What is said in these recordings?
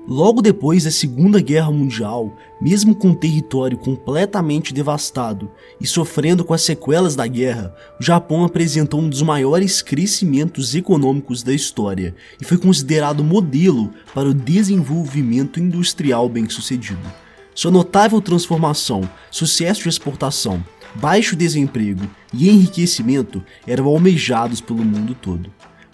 Logo depois da Segunda Guerra Mundial, mesmo com o território completamente devastado e sofrendo com as sequelas da guerra, o Japão apresentou um dos maiores crescimentos econômicos da história e foi considerado modelo para o desenvolvimento industrial bem-sucedido. Sua notável transformação, sucesso de exportação, baixo desemprego e enriquecimento eram almejados pelo mundo todo.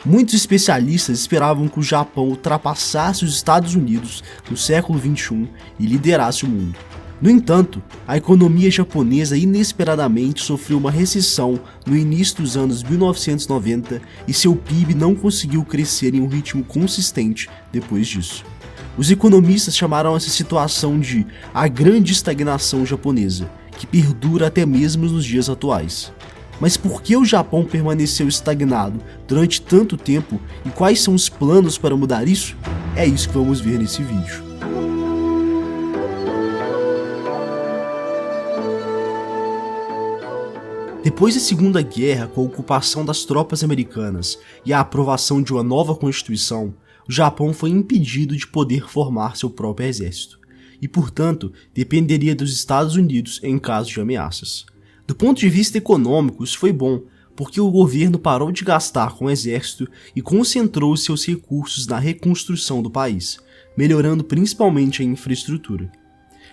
Muitos especialistas esperavam que o Japão ultrapassasse os Estados Unidos no século XXI e liderasse o mundo. No entanto, a economia japonesa inesperadamente sofreu uma recessão no início dos anos 1990 e seu PIB não conseguiu crescer em um ritmo consistente depois disso. Os economistas chamaram essa situação de a grande estagnação japonesa, que perdura até mesmo nos dias atuais. Mas por que o Japão permaneceu estagnado durante tanto tempo e quais são os planos para mudar isso? É isso que vamos ver nesse vídeo. Depois da Segunda Guerra, com a ocupação das tropas americanas e a aprovação de uma nova Constituição, o Japão foi impedido de poder formar seu próprio exército e, portanto, dependeria dos Estados Unidos em caso de ameaças. Do ponto de vista econômico, isso foi bom, porque o governo parou de gastar com o exército e concentrou seus recursos na reconstrução do país, melhorando principalmente a infraestrutura.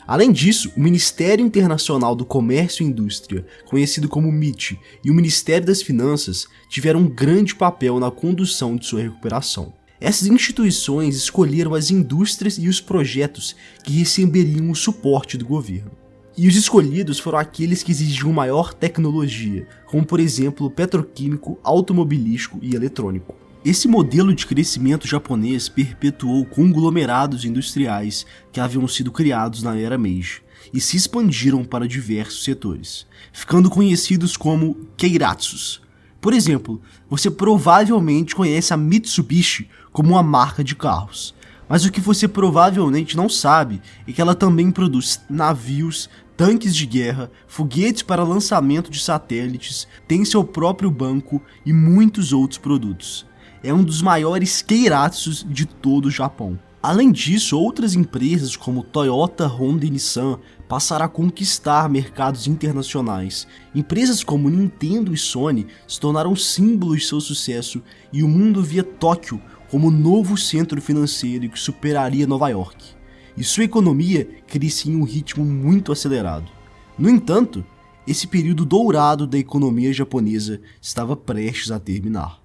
Além disso, o Ministério Internacional do Comércio e Indústria, conhecido como MIT, e o Ministério das Finanças tiveram um grande papel na condução de sua recuperação. Essas instituições escolheram as indústrias e os projetos que receberiam o suporte do governo. E os escolhidos foram aqueles que exigiam maior tecnologia, como por exemplo o petroquímico, automobilístico e eletrônico. Esse modelo de crescimento japonês perpetuou conglomerados industriais que haviam sido criados na era Meiji e se expandiram para diversos setores, ficando conhecidos como Keiratsus. Por exemplo, você provavelmente conhece a Mitsubishi como uma marca de carros. Mas o que você provavelmente não sabe é que ela também produz navios, tanques de guerra, foguetes para lançamento de satélites, tem seu próprio banco e muitos outros produtos. É um dos maiores keiratsus de todo o Japão. Além disso, outras empresas como Toyota, Honda e Nissan passaram a conquistar mercados internacionais. Empresas como Nintendo e Sony se tornaram símbolos de seu sucesso e o mundo via Tóquio como novo centro financeiro que superaria Nova York, e sua economia crescia em um ritmo muito acelerado. No entanto, esse período dourado da economia japonesa estava prestes a terminar.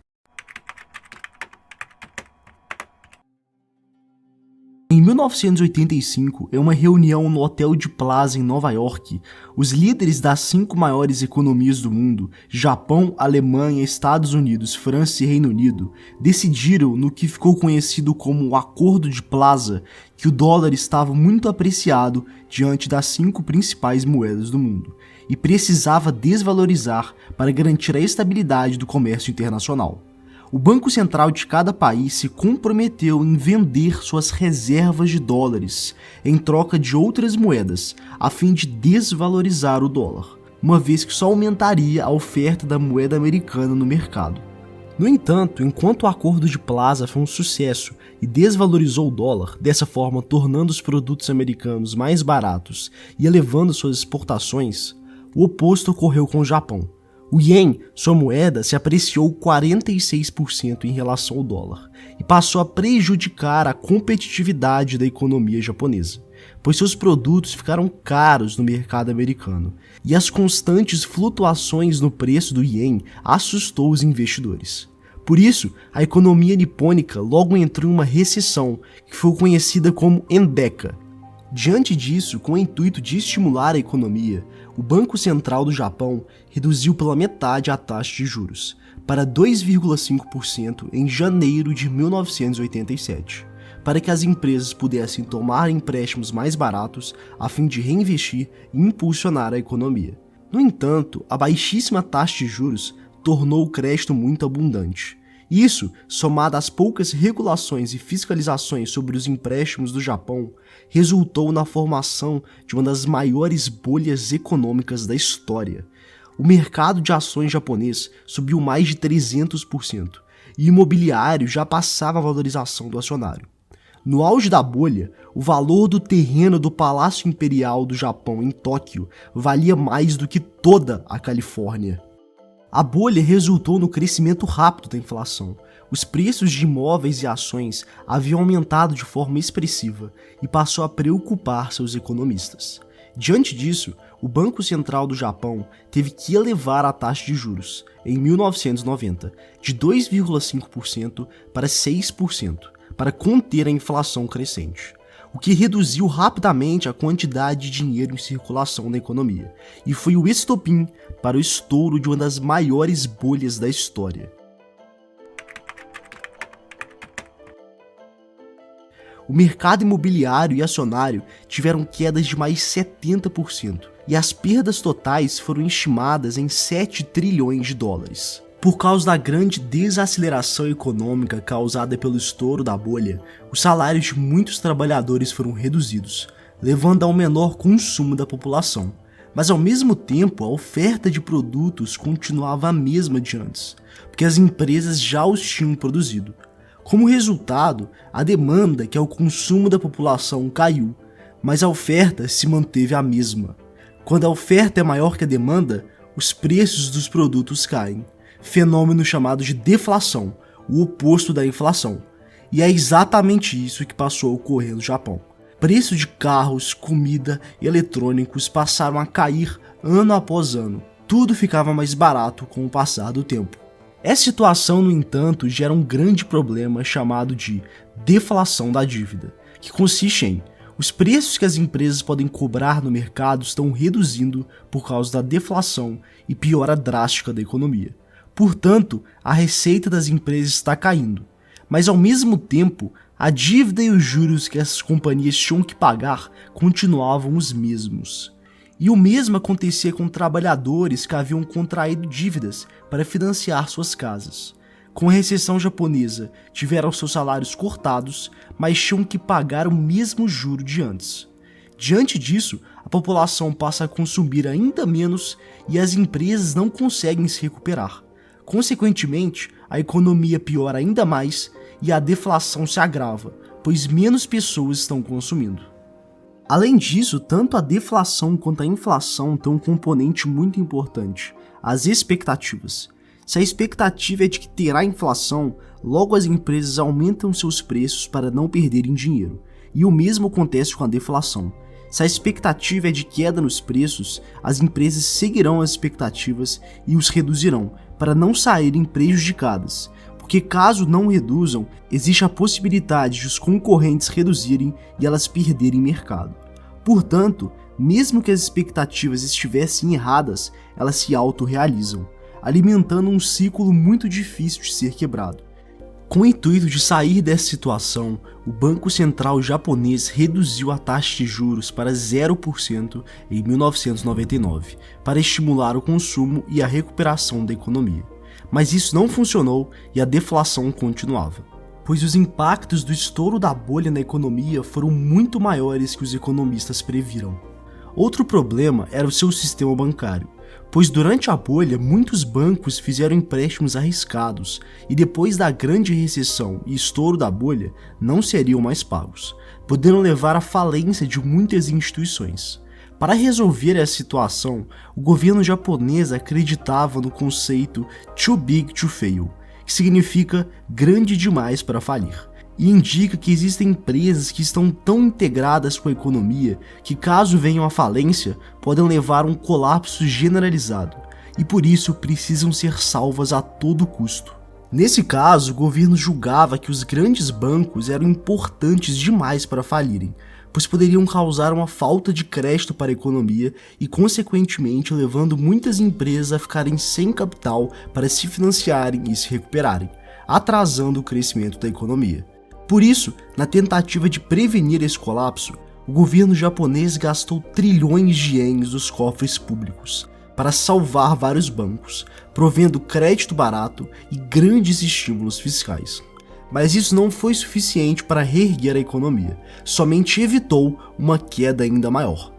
Em 1985, em uma reunião no Hotel de Plaza em Nova York, os líderes das 5 maiores economias do mundo, Japão, Alemanha, Estados Unidos, França e Reino Unido, decidiram no que ficou conhecido como o Acordo de Plaza que o dólar estava muito apreciado diante das 5 principais moedas do mundo e precisava desvalorizar para garantir a estabilidade do comércio internacional. O Banco Central de cada país se comprometeu em vender suas reservas de dólares em troca de outras moedas, a fim de desvalorizar o dólar, uma vez que só aumentaria a oferta da moeda americana no mercado. No entanto, enquanto o Acordo de Plaza foi um sucesso e desvalorizou o dólar, dessa forma tornando os produtos americanos mais baratos e elevando suas exportações, o oposto ocorreu com o Japão. O ien, sua moeda, se apreciou 46% em relação ao dólar e passou a prejudicar a competitividade da economia japonesa, pois seus produtos ficaram caros no mercado americano e as constantes flutuações no preço do ien assustou os investidores. Por isso, a economia nipônica logo entrou em uma recessão que foi conhecida como Endeka. Diante disso, com o intuito de estimular a economia, o Banco Central do Japão reduziu pela metade a taxa de juros, para 2,5% em janeiro de 1987, para que as empresas pudessem tomar empréstimos mais baratos a fim de reinvestir e impulsionar a economia. No entanto, a baixíssima taxa de juros tornou o crédito muito abundante. Isso, somado às poucas regulações e fiscalizações sobre os empréstimos do Japão, resultou na formação de uma das maiores bolhas econômicas da história. O mercado de ações japonês subiu mais de 300%, e o imobiliário já passava a valorização do acionário. No auge da bolha, o valor do terreno do Palácio Imperial do Japão em Tóquio valia mais do que toda a Califórnia. A bolha resultou no crescimento rápido da inflação. Os preços de imóveis e ações haviam aumentado de forma expressiva e passou a preocupar seus economistas. Diante disso, o Banco Central do Japão teve que elevar a taxa de juros, em 1990, de 2,5% para 6%, para conter a inflação crescente, o que reduziu rapidamente a quantidade de dinheiro em circulação na economia, e foi o estopim para o estouro de uma das maiores bolhas da história. O mercado imobiliário e acionário tiveram quedas de mais 70%, e as perdas totais foram estimadas em 7 trilhões de dólares. Por causa da grande desaceleração econômica causada pelo estouro da bolha, os salários de muitos trabalhadores foram reduzidos, levando a um menor consumo da população. Mas ao mesmo tempo, a oferta de produtos continuava a mesma de antes, porque as empresas já os tinham produzido. Como resultado, a demanda, que é o consumo da população, caiu, mas a oferta se manteve a mesma. Quando a oferta é maior que a demanda, os preços dos produtos caem, fenômeno chamado de deflação, o oposto da inflação. E é exatamente isso que passou a ocorrer no Japão. Preços de carros, comida e eletrônicos passaram a cair ano após ano. Tudo ficava mais barato com o passar do tempo. Essa situação, no entanto, gera um grande problema chamado de deflação da dívida, que consiste em os preços que as empresas podem cobrar no mercado estão reduzindo por causa da deflação e piora drástica da economia. Portanto, a receita das empresas está caindo, mas ao mesmo tempo, a dívida e os juros que essas companhias tinham que pagar continuavam os mesmos. E o mesmo acontecia com trabalhadores que haviam contraído dívidas para financiar suas casas. Com a recessão japonesa, tiveram seus salários cortados, mas tinham que pagar o mesmo juro de antes. Diante disso, a população passa a consumir ainda menos e as empresas não conseguem se recuperar. Consequentemente, a economia piora ainda mais e a deflação se agrava, pois menos pessoas estão consumindo. Além disso, tanto a deflação quanto a inflação têm um componente muito importante, as expectativas. Se a expectativa é de que terá inflação, logo as empresas aumentam seus preços para não perderem dinheiro, e o mesmo acontece com a deflação. Se a expectativa é de queda nos preços, as empresas seguirão as expectativas e os reduzirão, para não saírem prejudicadas, porque caso não reduzam, existe a possibilidade de os concorrentes reduzirem e elas perderem mercado. Portanto, mesmo que as expectativas estivessem erradas, elas se autorrealizam, alimentando um ciclo muito difícil de ser quebrado. Com o intuito de sair dessa situação, o Banco Central japonês reduziu a taxa de juros para 0% em 1999, para estimular o consumo e a recuperação da economia. Mas isso não funcionou e a deflação continuava, pois os impactos do estouro da bolha na economia foram muito maiores que os economistas previram. Outro problema era o seu sistema bancário, pois durante a bolha muitos bancos fizeram empréstimos arriscados e depois da grande recessão e estouro da bolha não seriam mais pagos, podendo levar à falência de muitas instituições. Para resolver essa situação, o governo japonês acreditava no conceito too big to fail, que significa grande demais para falir, e indica que existem empresas que estão tão integradas com a economia que, caso venham à falência, podem levar a um colapso generalizado, e por isso precisam ser salvas a todo custo. Nesse caso, o governo julgava que os grandes bancos eram importantes demais para falirem, pois poderiam causar uma falta de crédito para a economia e, consequentemente, levando muitas empresas a ficarem sem capital para se financiarem e se recuperarem, atrasando o crescimento da economia. Por isso, na tentativa de prevenir esse colapso, o governo japonês gastou trilhões de ienes dos cofres públicos para salvar vários bancos, provendo crédito barato e grandes estímulos fiscais. Mas isso não foi suficiente para reerguer a economia, somente evitou uma queda ainda maior.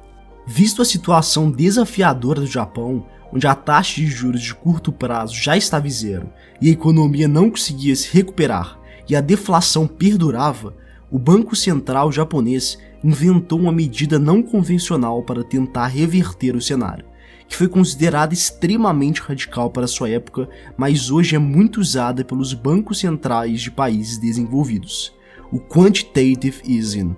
Visto a situação desafiadora do Japão, onde a taxa de juros de curto prazo já estava em zero e a economia não conseguia se recuperar e a deflação perdurava, o Banco Central japonês inventou uma medida não convencional para tentar reverter o cenário, que foi considerada extremamente radical para sua época, mas hoje é muito usada pelos bancos centrais de países desenvolvidos: o Quantitative Easing.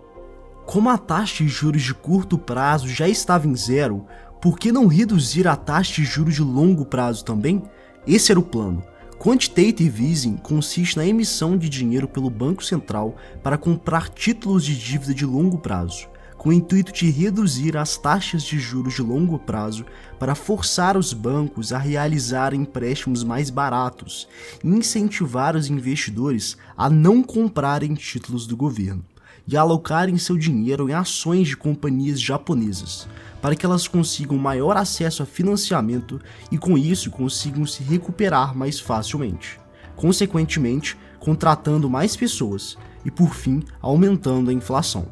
Como a taxa de juros de curto prazo já estava em zero, por que não reduzir a taxa de juros de longo prazo também? Esse era o plano. Quantitative Easing consiste na emissão de dinheiro pelo Banco Central para comprar títulos de dívida de longo prazo, com o intuito de reduzir as taxas de juros de longo prazo para forçar os bancos a realizar empréstimos mais baratos e incentivar os investidores a não comprarem títulos do governo e alocarem seu dinheiro em ações de companhias japonesas, para que elas consigam maior acesso a financiamento e com isso consigam se recuperar mais facilmente, consequentemente contratando mais pessoas e por fim aumentando a inflação.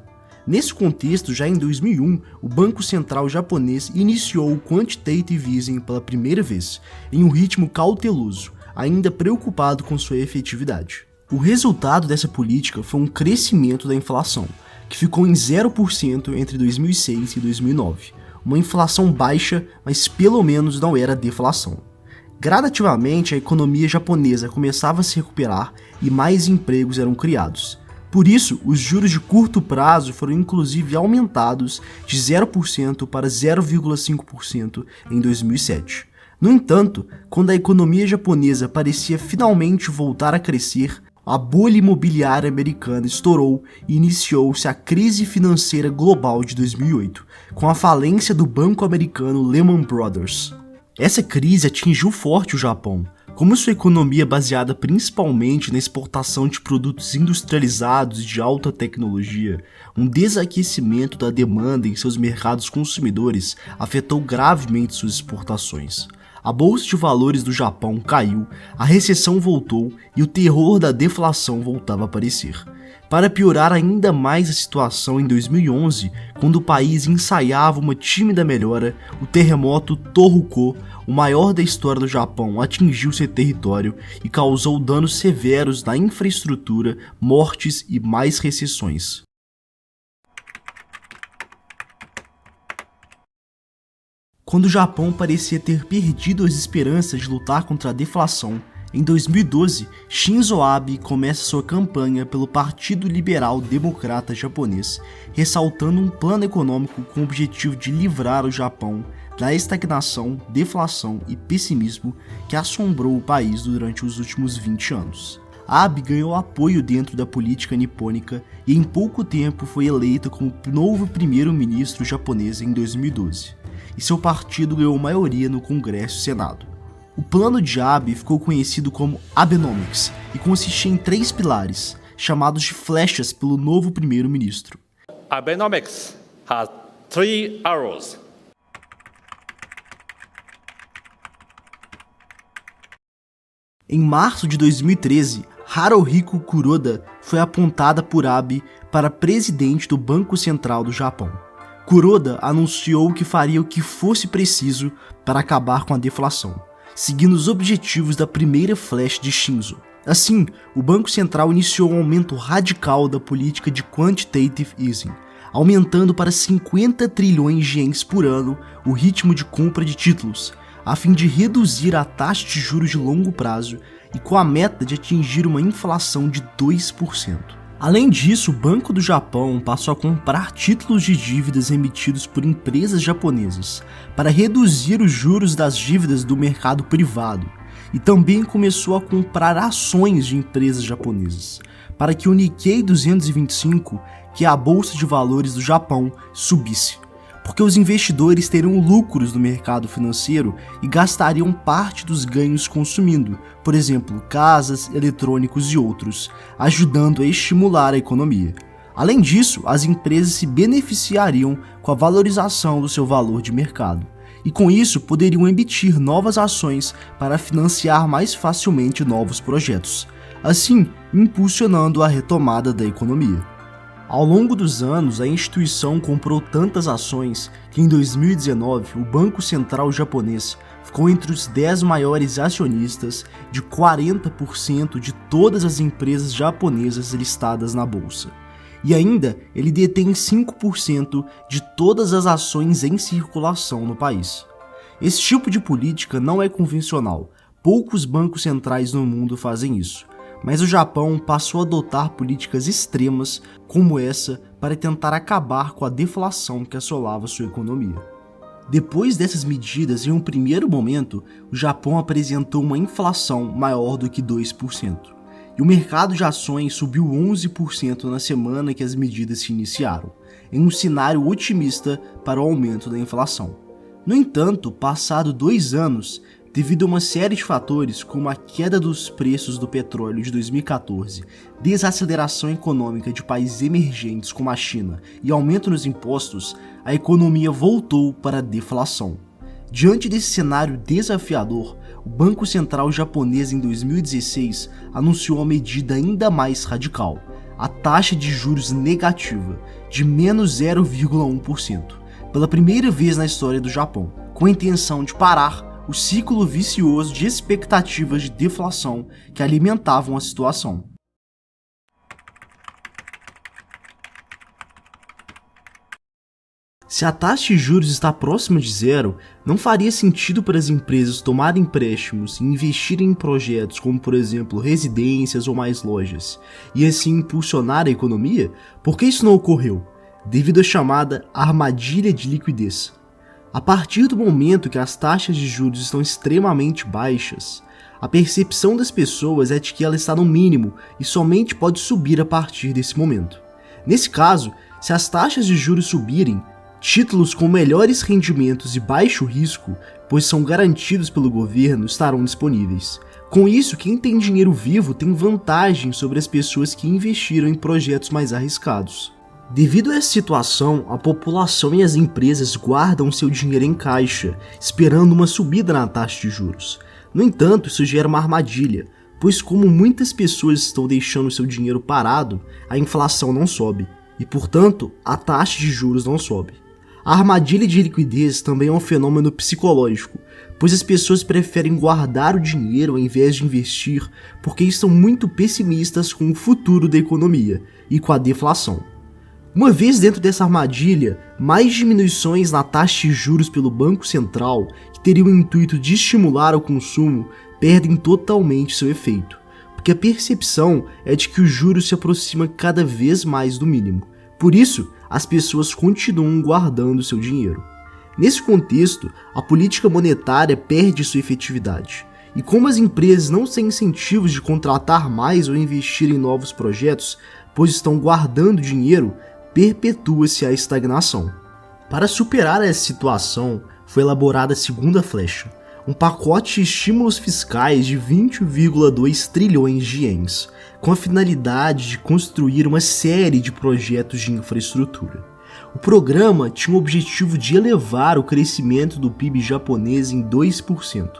Nesse contexto, já em 2001, o Banco Central japonês iniciou o Quantitative Easing pela primeira vez, em um ritmo cauteloso, ainda preocupado com sua efetividade. O resultado dessa política foi um crescimento da inflação, que ficou em 0% entre 2006 e 2009, uma inflação baixa, mas pelo menos não era deflação. Gradativamente, a economia japonesa começava a se recuperar e mais empregos eram criados. Por isso, os juros de curto prazo foram inclusive aumentados de 0% para 0,5% em 2007. No entanto, quando a economia japonesa parecia finalmente voltar a crescer, a bolha imobiliária americana estourou e iniciou-se a crise financeira global de 2008, com a falência do banco americano Lehman Brothers. Essa crise atingiu forte o Japão. Como sua economia é baseada principalmente na exportação de produtos industrializados e de alta tecnologia, um desaquecimento da demanda em seus mercados consumidores afetou gravemente suas exportações. A bolsa de valores do Japão caiu, a recessão voltou e o terror da deflação voltava a aparecer. Para piorar ainda mais a situação, em 2011, quando o país ensaiava uma tímida melhora, o terremoto Tohoku, o maior da história do Japão, atingiu seu território e causou danos severos na infraestrutura, mortes e mais recessões. Quando o Japão parecia ter perdido as esperanças de lutar contra a deflação, em 2012, Shinzo Abe começa sua campanha pelo Partido Liberal Democrata Japonês, ressaltando um plano econômico com o objetivo de livrar o Japão da estagnação, deflação e pessimismo que assombrou o país durante os últimos 20 anos. Abe ganhou apoio dentro da política nipônica e em pouco tempo foi eleito como novo primeiro-ministro japonês em 2012. E seu partido ganhou maioria no Congresso e Senado. O plano de Abe ficou conhecido como Abenomics e consistia em 3 pilares, chamados de flechas pelo novo primeiro-ministro. Abenomics has 3 arrows. Em março de 2013, Haruhiko Kuroda foi apontada por Abe para presidente do Banco Central do Japão. Kuroda anunciou que faria o que fosse preciso para acabar com a deflação, seguindo os objetivos da primeira flecha de Shinzo. Assim, o Banco Central iniciou um aumento radical da política de Quantitative Easing, aumentando para 50 trilhões de ienes por ano o ritmo de compra de títulos, a fim de reduzir a taxa de juros de longo prazo e com a meta de atingir uma inflação de 2%. Além disso, o Banco do Japão passou a comprar títulos de dívidas emitidos por empresas japonesas para reduzir os juros das dívidas do mercado privado e também começou a comprar ações de empresas japonesas para que o Nikkei 225, que é a bolsa de valores do Japão, subisse, porque os investidores teriam lucros no mercado financeiro e gastariam parte dos ganhos consumindo, por exemplo, casas, eletrônicos e outros, ajudando a estimular a economia. Além disso, as empresas se beneficiariam com a valorização do seu valor de mercado, e com isso poderiam emitir novas ações para financiar mais facilmente novos projetos, assim impulsionando a retomada da economia. Ao longo dos anos, a instituição comprou tantas ações que em 2019 o Banco Central japonês ficou entre os 10 maiores acionistas de 40% de todas as empresas japonesas listadas na bolsa. E ainda, ele detém 5% de todas as ações em circulação no país. Esse tipo de política não é convencional, poucos bancos centrais no mundo fazem isso, mas o Japão passou a adotar políticas extremas como essa para tentar acabar com a deflação que assolava sua economia. Depois dessas medidas, em um primeiro momento, o Japão apresentou uma inflação maior do que 2%. E o mercado de ações subiu 11% na semana que as medidas se iniciaram, em um cenário otimista para o aumento da inflação. No entanto, passado 2 anos, devido a uma série de fatores como a queda dos preços do petróleo de 2014, desaceleração econômica de países emergentes como a China e aumento nos impostos, a economia voltou para a deflação. Diante desse cenário desafiador, o Banco Central japonês em 2016 anunciou uma medida ainda mais radical, a taxa de juros negativa, de menos 0,1%, pela primeira vez na história do Japão, com a intenção de parar o ciclo vicioso de expectativas de deflação que alimentavam a situação. Se a taxa de juros está próxima de zero, não faria sentido para as empresas tomarem empréstimos e investirem em projetos como, por exemplo, residências ou mais lojas, e assim impulsionar a economia? Por que isso não ocorreu? Devido à chamada armadilha de liquidez. A partir do momento que as taxas de juros estão extremamente baixas, a percepção das pessoas é de que ela está no mínimo e somente pode subir a partir desse momento. Nesse caso, se as taxas de juros subirem, títulos com melhores rendimentos e baixo risco, pois são garantidos pelo governo, estarão disponíveis. Com isso, quem tem dinheiro vivo tem vantagem sobre as pessoas que investiram em projetos mais arriscados. Devido a essa situação, a população e as empresas guardam seu dinheiro em caixa, esperando uma subida na taxa de juros. No entanto, isso gera uma armadilha, pois como muitas pessoas estão deixando seu dinheiro parado, a inflação não sobe, e portanto, a taxa de juros não sobe. A armadilha de liquidez também é um fenômeno psicológico, pois as pessoas preferem guardar o dinheiro ao invés de investir porque estão muito pessimistas com o futuro da economia e com a deflação. Uma vez dentro dessa armadilha, mais diminuições na taxa de juros pelo Banco Central, que teriam o intuito de estimular o consumo, perdem totalmente seu efeito, porque a percepção é de que o juros se aproxima cada vez mais do mínimo. Por isso, as pessoas continuam guardando seu dinheiro. Nesse contexto, a política monetária perde sua efetividade. E como as empresas não têm incentivos de contratar mais ou investir em novos projetos, pois estão guardando dinheiro, perpetua-se a estagnação. Para superar essa situação, foi elaborada a segunda flecha, um pacote de estímulos fiscais de 20,2 trilhões de ienes, com a finalidade de construir uma série de projetos de infraestrutura. O programa tinha o objetivo de elevar o crescimento do PIB japonês em 2%,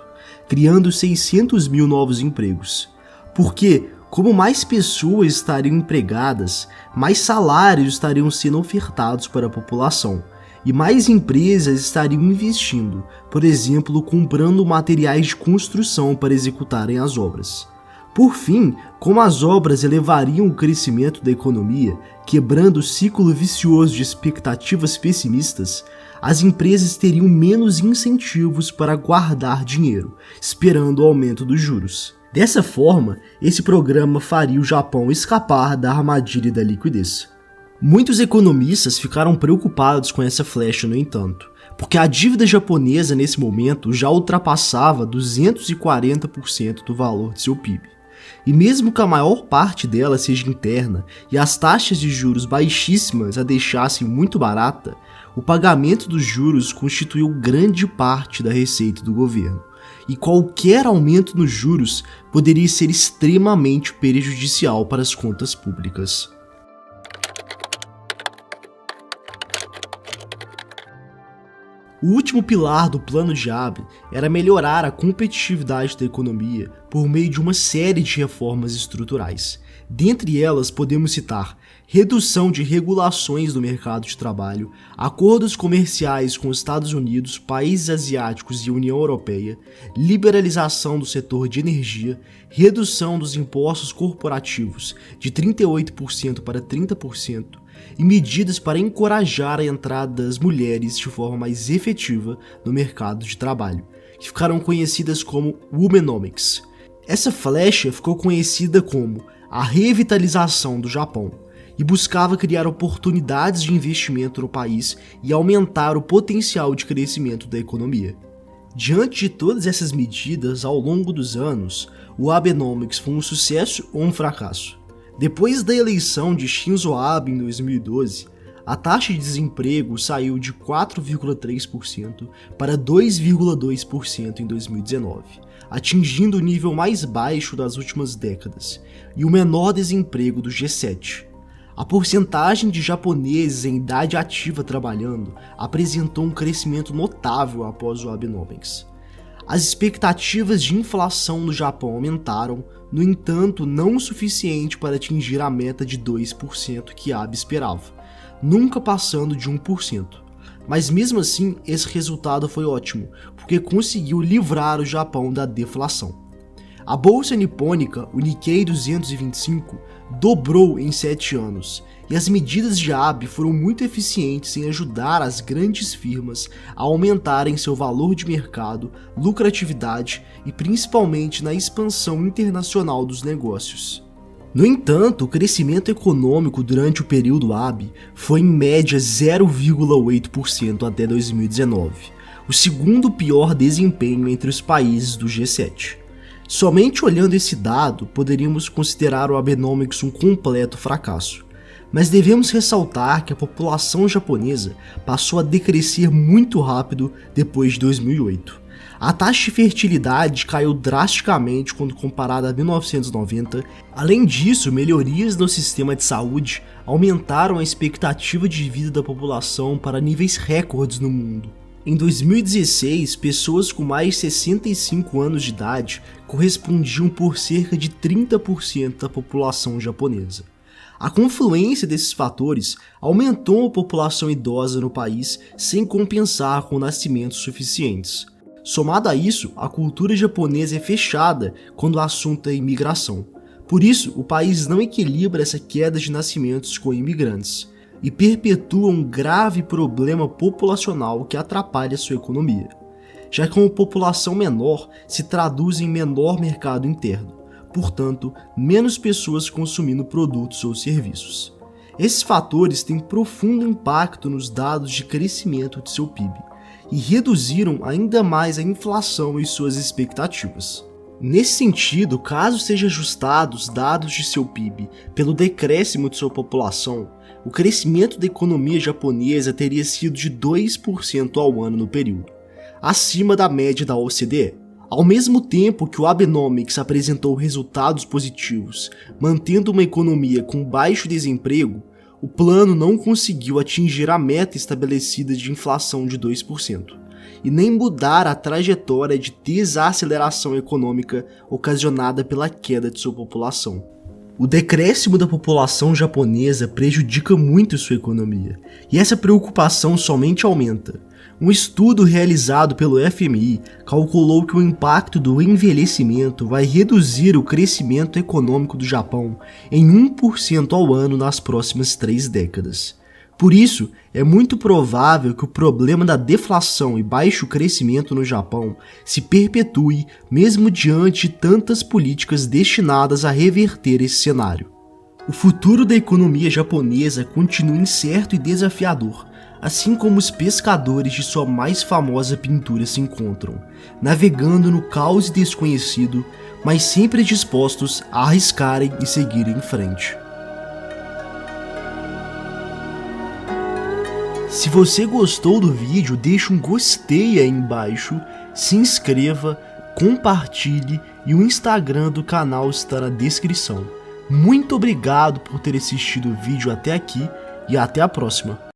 criando 600 mil novos empregos. Porque, como mais pessoas estariam empregadas, mais salários estariam sendo ofertados para a população, e mais empresas estariam investindo, por exemplo, comprando materiais de construção para executarem as obras. Por fim, como as obras elevariam o crescimento da economia, quebrando o ciclo vicioso de expectativas pessimistas, as empresas teriam menos incentivos para guardar dinheiro, esperando o aumento dos juros. Dessa forma, esse programa faria o Japão escapar da armadilha da liquidez. Muitos economistas ficaram preocupados com essa flecha, no entanto, porque a dívida japonesa nesse momento já ultrapassava 240% do valor de seu PIB. E mesmo que a maior parte dela seja interna e as taxas de juros baixíssimas a deixassem muito barata, o pagamento dos juros constituiu grande parte da receita do governo, e qualquer aumento nos juros poderia ser extremamente prejudicial para as contas públicas. O último pilar do plano de Abe era melhorar a competitividade da economia por meio de uma série de reformas estruturais. Dentre elas, podemos citar redução de regulações do mercado de trabalho, acordos comerciais com os Estados Unidos, países asiáticos e União Europeia, liberalização do setor de energia, redução dos impostos corporativos de 38% para 30%, e medidas para encorajar a entrada das mulheres de forma mais efetiva no mercado de trabalho, que ficaram conhecidas como Womenomics. Essa flecha ficou conhecida como a revitalização do Japão e buscava criar oportunidades de investimento no país e aumentar o potencial de crescimento da economia. Diante de todas essas medidas, ao longo dos anos, o Abenomics foi um sucesso ou um fracasso? Depois da eleição de Shinzo Abe em 2012, a taxa de desemprego saiu de 4,3% para 2,2% em 2019, atingindo o nível mais baixo das últimas décadas e o menor desemprego do G7. A porcentagem de japoneses em idade ativa trabalhando apresentou um crescimento notável após o Abenomics. As expectativas de inflação no Japão aumentaram, no entanto, não o suficiente para atingir a meta de 2% que Abe esperava, nunca passando de 1%. Mas mesmo assim, esse resultado foi ótimo, porque conseguiu livrar o Japão da deflação. A bolsa nipônica, o Nikkei 225, dobrou em 7 anos, e as medidas de Abe foram muito eficientes em ajudar as grandes firmas a aumentarem seu valor de mercado, lucratividade e principalmente na expansão internacional dos negócios. No entanto, o crescimento econômico durante o período Abe foi em média 0,8% até 2019, o segundo pior desempenho entre os países do G7. Somente olhando esse dado, poderíamos considerar o Abenomics um completo fracasso. Mas devemos ressaltar que a população japonesa passou a decrescer muito rápido depois de 2008. A taxa de fertilidade caiu drasticamente quando comparada a 1990. Além disso, melhorias no sistema de saúde aumentaram a expectativa de vida da população para níveis recordes no mundo. Em 2016, pessoas com mais de 65 anos de idade correspondiam por cerca de 30% da população japonesa. A confluência desses fatores aumentou a população idosa no país sem compensar com nascimentos suficientes. Somado a isso, a cultura japonesa é fechada quando o assunto é imigração. Por isso, o país não equilibra essa queda de nascimentos com imigrantes e perpetua um grave problema populacional que atrapalha sua economia, já que uma população menor se traduz em menor mercado interno, portanto, menos pessoas consumindo produtos ou serviços. Esses fatores têm profundo impacto nos dados de crescimento de seu PIB e reduziram ainda mais a inflação e suas expectativas. Nesse sentido, caso sejam ajustados os dados de seu PIB pelo decréscimo de sua população, o crescimento da economia japonesa teria sido de 2% ao ano no período, acima da média da OCDE. Ao mesmo tempo que o Abenomics apresentou resultados positivos, mantendo uma economia com baixo desemprego, o plano não conseguiu atingir a meta estabelecida de inflação de 2%, e nem mudar a trajetória de desaceleração econômica ocasionada pela queda de sua população. O decréscimo da população japonesa prejudica muito sua economia, e essa preocupação somente aumenta. Um estudo realizado pelo FMI calculou que o impacto do envelhecimento vai reduzir o crescimento econômico do Japão em 1% ao ano nas próximas 3 décadas. Por isso, é muito provável que o problema da deflação e baixo crescimento no Japão se perpetue mesmo diante de tantas políticas destinadas a reverter esse cenário. O futuro da economia japonesa continua incerto e desafiador, assim como os pescadores de sua mais famosa pintura se encontram, navegando no caos desconhecido, mas sempre dispostos a arriscarem e seguirem em frente. Se você gostou do vídeo, deixe um gostei aí embaixo, se inscreva, compartilhe e o Instagram do canal está na descrição. Muito obrigado por ter assistido o vídeo até aqui e até a próxima.